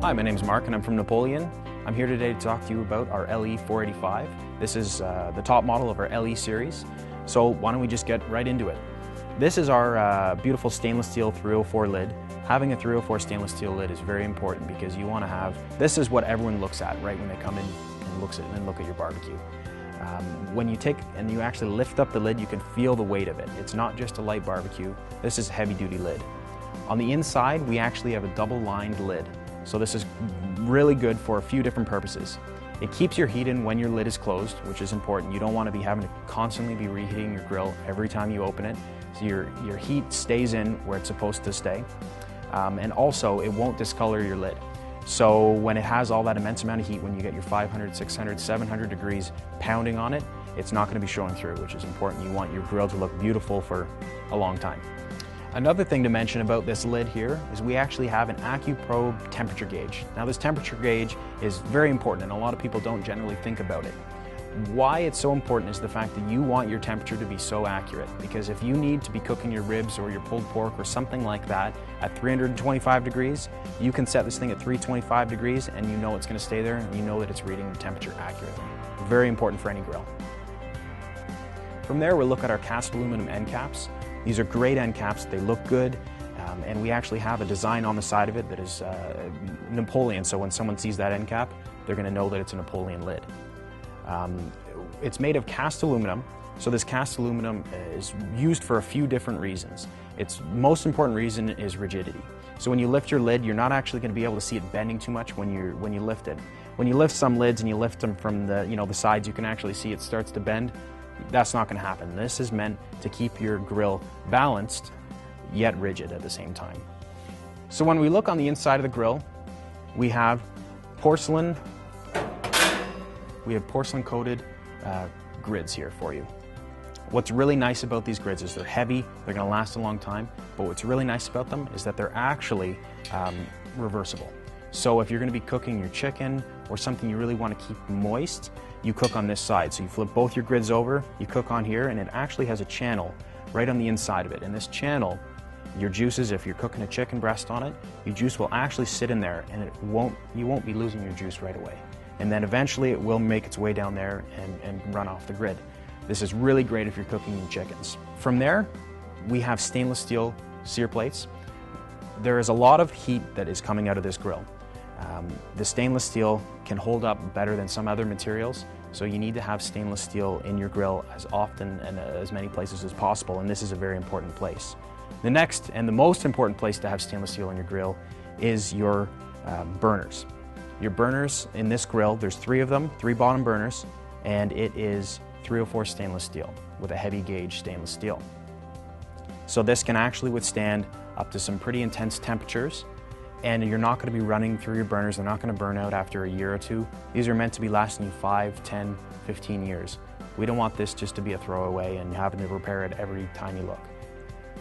Hi, my name is Mark and I'm from Napoleon. I'm here today to talk to you about our LE485. This is the top model of our LE series. So why don't we just get right into it. This is our beautiful stainless steel 304 lid. Having a 304 stainless steel lid is very important because you want to have, this is what everyone looks at, right, when they come in and look at your barbecue. When you take and you actually lift up the lid, you can feel the weight of it. It's not just a light barbecue, this is a heavy duty lid. On the inside, we actually have a double lined lid. So this is really good for a few different purposes. It keeps your heat in when your lid is closed, which is important. You don't want to be having to constantly be reheating your grill every time you open it. So your heat stays in where it's supposed to stay. And also, it won't discolor your lid. So when it has all that immense amount of heat, when you get your 500, 600, 700 degrees pounding on it, it's not going to be showing through, which is important. You want your grill to look beautiful for a long time. Another thing to mention about this lid here is we actually have an AccuProbe temperature gauge. Now this temperature gauge is very important and a lot of people don't generally think about it. Why it's so important is the fact that you want your temperature to be so accurate, because if you need to be cooking your ribs or your pulled pork or something like that at 325 degrees, you can set this thing at 325 degrees and you know it's going to stay there and you know that it's reading the temperature accurately. Very important for any grill. From there, we'll look at our cast aluminum end caps. These are great end caps, they look good, and we actually have a design on the side of it that is Napoleon, so when someone sees that end cap, they're going to know that it's a Napoleon lid. It's made of cast aluminum, so this cast aluminum is used for a few different reasons. Its most important reason is rigidity. So when you lift your lid, you're not actually going to be able to see it bending too much when you lift it. When you lift some lids and you lift them from the sides, you can actually see it starts to bend. That's not going to happen. This is meant to keep your grill balanced, yet rigid at the same time. So when we look on the inside of the grill, we have porcelain coated grids here for you. What's really nice about these grids is they're heavy, they're going to last a long time, but what's really nice about them is that they're actually reversible. So if you're going to be cooking your chicken or something you really want to keep moist, you cook on this side. So you flip both your grids over, you cook on here, and it actually has a channel right on the inside of it. And this channel, your juices, if you're cooking a chicken breast on it, your juice will actually sit in there and you won't be losing your juice right away. And then eventually it will make its way down there and run off the grid. This is really great if you're cooking your chickens. From there, we have stainless steel sear plates. There is a lot of heat that is coming out of this grill. The stainless steel can hold up better than some other materials, so you need to have stainless steel in your grill as often and as many places as possible, and this is a very important place. The next and the most important place to have stainless steel in your grill is your burners. Your burners in this grill, there's 3 of them, 3 bottom burners, and it is 304 stainless steel with a heavy gauge stainless steel. So this can actually withstand up to some pretty intense temperatures, and you're not going to be running through your burners. They're not going to burn out after a year or 2. These are meant to be lasting you 5, 10, 15 years. We don't want this just to be a throwaway and having to repair it every time you look.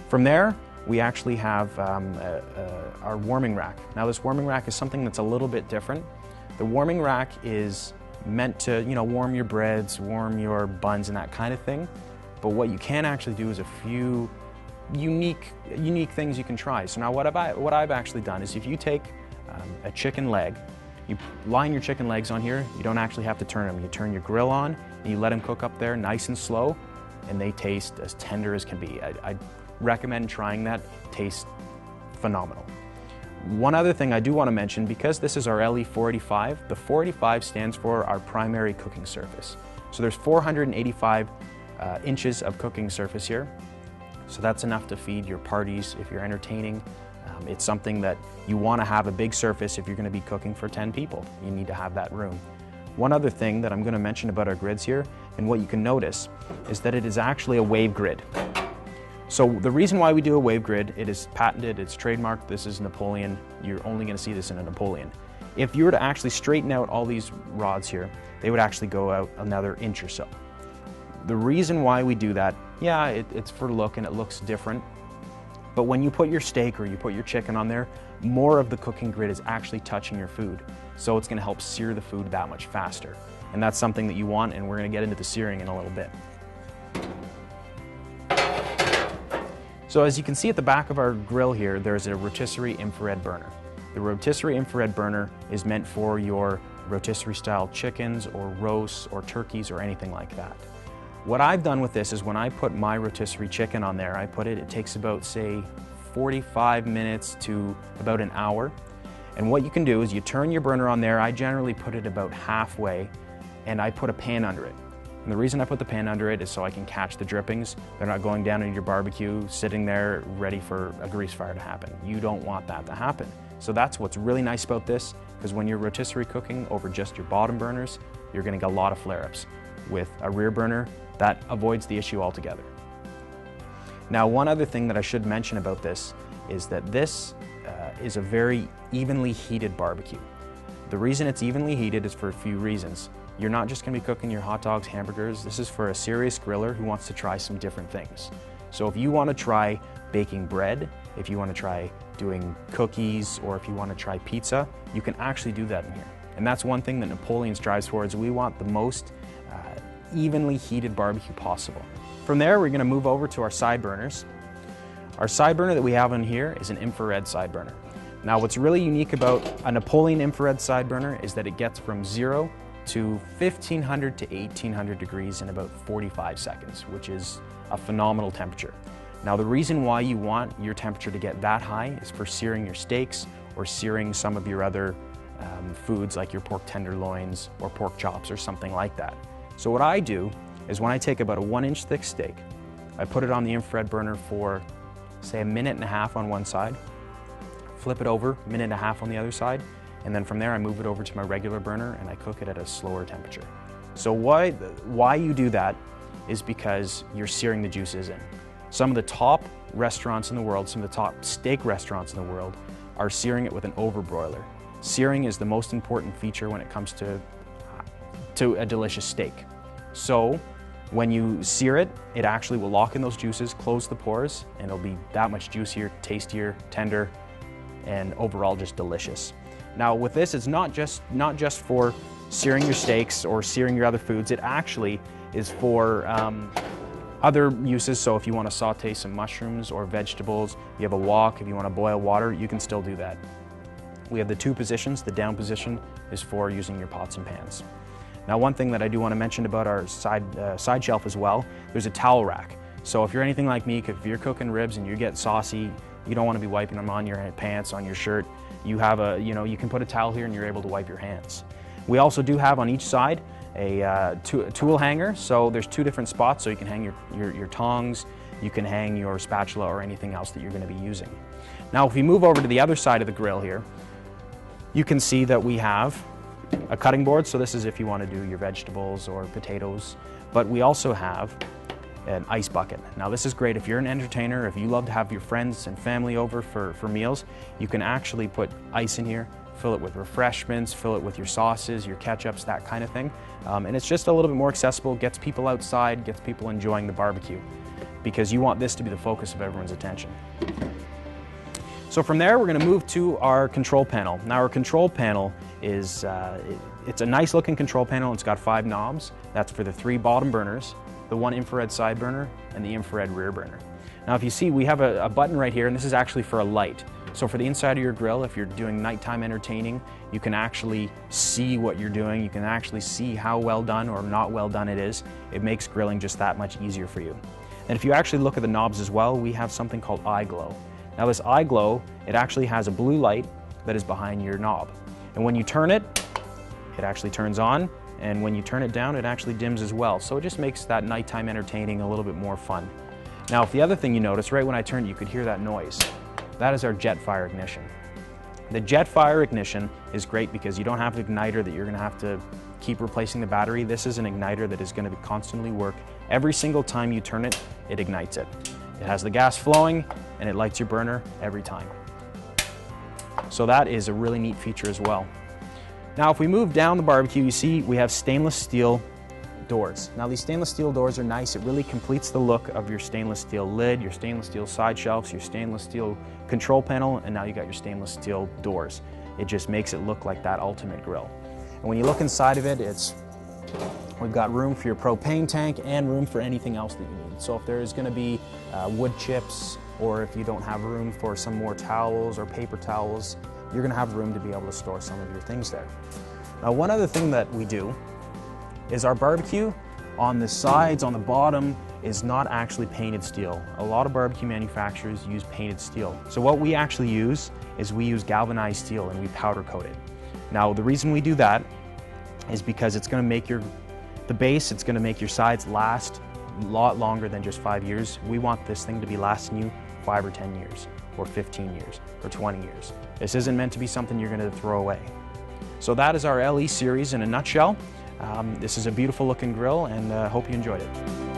From there, we actually have our warming rack. Now this warming rack is something that's a little bit different. The warming rack is meant to, warm your breads, warm your buns and that kind of thing. But what you can actually do is a few unique things you can try. So now what I've actually done is if you take a chicken leg, you line your chicken legs on here, you don't actually have to turn them. You turn your grill on and you let them cook up there nice and slow, and they taste as tender as can be. I recommend trying that. It tastes phenomenal. One other thing I do want to mention, because this is our LE485, the 485 stands for our primary cooking surface. So there's 485 inches of cooking surface here. So that's enough to feed your parties if you're entertaining. It's something that you want to have a big surface if you're going to be cooking for 10 people. You need to have that room. One other thing that I'm going to mention about our grids here, and what you can notice, is that it is actually a wave grid. So the reason why we do a wave grid, it is patented, it's trademarked, this is Napoleon. You're only going to see this in a Napoleon. If you were to actually straighten out all these rods here, they would actually go out another inch or so. The reason why we do that, yeah, it's for look and it looks different, but when you put your steak or you put your chicken on there, more of the cooking grid is actually touching your food. So it's going to help sear the food that much faster. And that's something that you want, and we're going to get into the searing in a little bit. So as you can see at the back of our grill here, there's a rotisserie infrared burner. The rotisserie infrared burner is meant for your rotisserie style chickens or roasts or turkeys or anything like that. What I've done with this is when I put my rotisserie chicken on there, it takes about, say, 45 minutes to about an hour. And what you can do is you turn your burner on there. I generally put it about halfway, and I put a pan under it. And the reason I put the pan under it is so I can catch the drippings. They're not going down into your barbecue, sitting there ready for a grease fire to happen. You don't want that to happen. So that's what's really nice about this, because when you're rotisserie cooking over just your bottom burners, you're gonna get a lot of flare-ups. With a rear burner, that avoids the issue altogether. Now, one other thing that I should mention about this is that this is a very evenly heated barbecue. The reason it's evenly heated is for a few reasons. You're not just gonna be cooking your hot dogs, hamburgers. This is for a serious griller who wants to try some different things. So if you wanna try baking bread, if you wanna try doing cookies, or if you wanna try pizza, you can actually do that in here. And that's one thing that Napoleon strives for, is we want the most evenly heated barbecue possible. From there, we're gonna move over to our side burners. Our side burner that we have on here is an infrared side burner. Now, what's really unique about a Napoleon infrared side burner is that it gets from 0 to 1500 to 1800 degrees in about 45 seconds, which is a phenomenal temperature. Now, the reason why you want your temperature to get that high is for searing your steaks or searing some of your other foods like your pork tenderloins or pork chops or something like that. So what I do is when I take about a 1-inch thick steak, I put it on the infrared burner for, say, 1.5 minutes on one side, flip it over, 1.5 minutes on the other side, and then from there I move it over to my regular burner and I cook it at a slower temperature. So why you do that is because you're searing the juices in. Some of the top restaurants in the world, some of the top steak restaurants in the world are searing it with an overbroiler. Searing is the most important feature when it comes to a delicious steak. So when you sear it, it actually will lock in those juices, close the pores, and it'll be that much juicier, tastier, tender, and overall just delicious. Now with this, it's not just for searing your steaks or searing your other foods. It actually is for other uses. So if you want to saute some mushrooms or vegetables, you have a wok, if you want to boil water, you can still do that. We have the two positions. The down position is for using your pots and pans. Now, one thing that I do want to mention about our side shelf as well, there's a towel rack. So if you're anything like me, if you're cooking ribs and you get saucy, you don't want to be wiping them on your pants, on your shirt. You have you can put a towel here and you're able to wipe your hands. We also do have on each side a tool hanger. So there's 2 different spots, so you can hang your tongs, you can hang your spatula or anything else that you're going to be using. Now, if we move over to the other side of the grill here, you can see that we have a cutting board. So this is if you want to do your vegetables or potatoes, but we also have an ice bucket. Now this is great if you're an entertainer, if you love to have your friends and family over for meals, you can actually put ice in here, fill it with refreshments, fill it with your sauces, your ketchups, that kind of thing. And it's just a little bit more accessible, gets people outside, gets people enjoying the barbecue, because you want this to be the focus of everyone's attention. So from there, we're going to move to our control panel. Now our control panel is, it's a nice looking control panel. It's got 5 knobs. That's for the 3 bottom burners, the 1 infrared side burner, and the infrared rear burner. Now if you see, we have a button right here, and this is actually for a light. So for the inside of your grill, if you're doing nighttime entertaining, you can actually see what you're doing. You can actually see how well done or not well done it is. It makes grilling just that much easier for you. And if you actually look at the knobs as well, we have something called eye glow. Now this eye glow, it actually has a blue light that is behind your knob. And when you turn it, it actually turns on. And when you turn it down, it actually dims as well. So it just makes that nighttime entertaining a little bit more fun. Now, if the other thing you notice, right when I turned, you could hear that noise. That is our jet fire ignition. The jet fire ignition is great because you don't have an igniter that you're gonna have to keep replacing the battery. This is an igniter that is gonna constantly work. Every single time you turn it, it ignites it. It has the gas flowing and it lights your burner every time. So that is a really neat feature as well. Now if we move down the barbecue, you see we have stainless steel doors. Now these stainless steel doors are nice. It really completes the look of your stainless steel lid, your stainless steel side shelves, your stainless steel control panel, and now you got your stainless steel doors. It just makes it look like that ultimate grill. And when you look inside of it, we've got room for your propane tank and room for anything else that you need. So if there's going to be wood chips, or if you don't have room for some more towels or paper towels, you're going to have room to be able to store some of your things there. Now, one other thing that we do is our barbecue on the sides, on the bottom, is not actually painted steel. A lot of barbecue manufacturers use painted steel. So what we actually use is we use galvanized steel and we powder coat it. Now, the reason we do that is because it's going to make the base, it's going to make your sides last a lot longer than just 5 years. We want this thing to be lasting you 5 or 10 years, or 15 years, or 20 years. This isn't meant to be something you're going to throw away. So that is our LE series in a nutshell. This is a beautiful looking grill, and hope you enjoyed it.